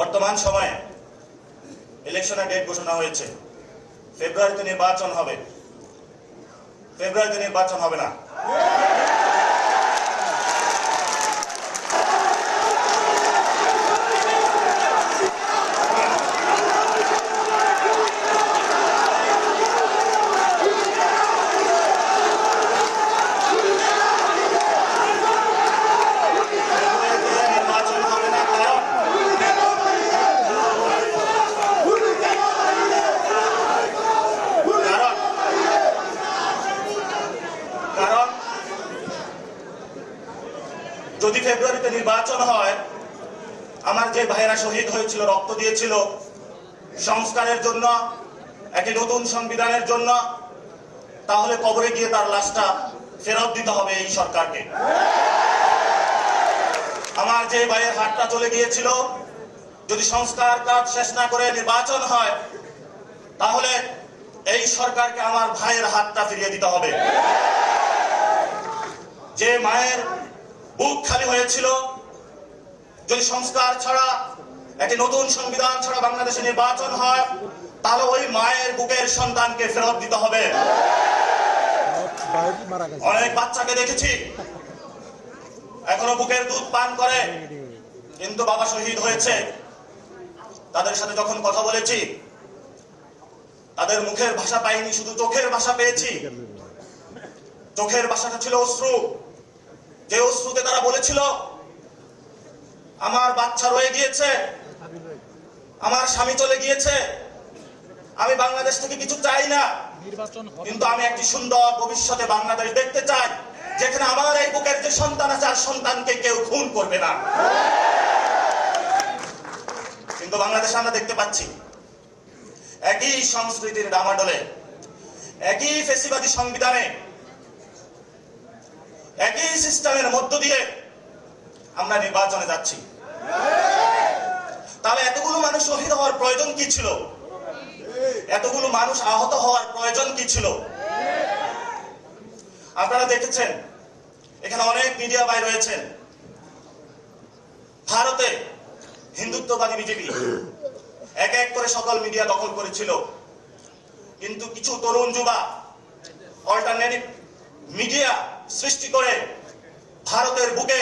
বর্তমান সময়ে ইলেকশনের ডেট ঘোষণা হয়েছে। ফেব্রুয়ারিতে নির্বাচন হবে। ফেব্রুয়ারিতে নির্বাচন হবে না। যদি ফেব্রুয়ারিতে নির্বাচন হয়, আমার যে ভাইয়েরা শহীদ হয়েছিল, রক্ত দিয়েছিল সংস্কারের জন্য, একটি নতুন সংবিধানের জন্য, তাহলে কবরে গিয়ে তার লাশটা ফেরত দিতে হবে এই সরকারকে। আমার যে ভাইয়ের হাতটা চলে গিয়েছিল, যদি সংস্কার কাজ শেষ না করে নির্বাচন হয়, তাহলে এই সরকারকে আমার ভাইয়ের হাতটা ফিরিয়ে দিতে হবে। যে মায়ের বুক খালি হয়েছিল, যদি সংস্কার ছাড়া, একটি নতুন সংবিধান ছাড়া বাংলাদেশে নির্বাচন হয়, তাহলে ওই মায়ের বুকের সন্তানকে ফেরত দিতে হবে। অনেক বাচ্চাকে দেখেছি এখনো বুকের দুধ পান করে, কিন্তু বাবা শহীদ হয়েছে। তাদের সাথে যখন কথা বলেছি, তাদের মুখের ভাষা পাইনি, শুধু চোখের ভাষা পেয়েছি। চোখের ভাষাটা ছিল অশ্রু। যে অশ্রুতে তারা বলেছিল, আমার বাচ্চা রয়ে গিয়েছে, আমার স্বামী চলে গিয়েছে, আমি বাংলাদেশ থেকে কিছু চাই না, কিন্তু আমি একটি সুন্দর ভবিষ্যতে বাংলাদেশ দেখতে চাই, যেখানে আমার এই বুকের যে সন্তান আছে, আর সন্তানকে কেউ খুন করবে না। কিন্তু বাংলাদেশে আমরা দেখতে পাচ্ছি একই সংস্কৃতির ডামাডোলে, একই ফ্যাসিবাদী সংবিধানে, একই সিস্টেমের মধ্য দিয়ে আমরা নির্বাচনে যাচ্ছি। তাহলে এতগুলো মানুষ শহীদ হওয়ার প্রয়োজন কি ছিল? এতগুলো মানুষ আহত হওয়ার প্রয়োজন কি ছিল? আপনারা দেখেছেন, এখানে অনেক মিডিয়া ভাই রয়েছেন। ভারতে হিন্দুত্ববাদী বিজেপি এক এক করে সকল মিডিয়া দখল করেছিল, কিন্তু কিছু তরুণ যুবা অল্টারনেটিভ মিডিয়া সৃষ্টি করে ভারতের বুকে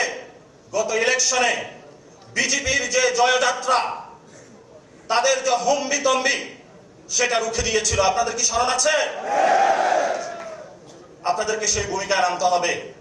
গত ইলেকশনে বিজেপির যে জয়যাত্রা, তাদের যে হম্বিতম্বি, সেটা রুখে দিয়েছিল। আপনাদের কি স্মরণ আছে? আপনাদেরকে সেই ভূমিকায় নামতে হবে।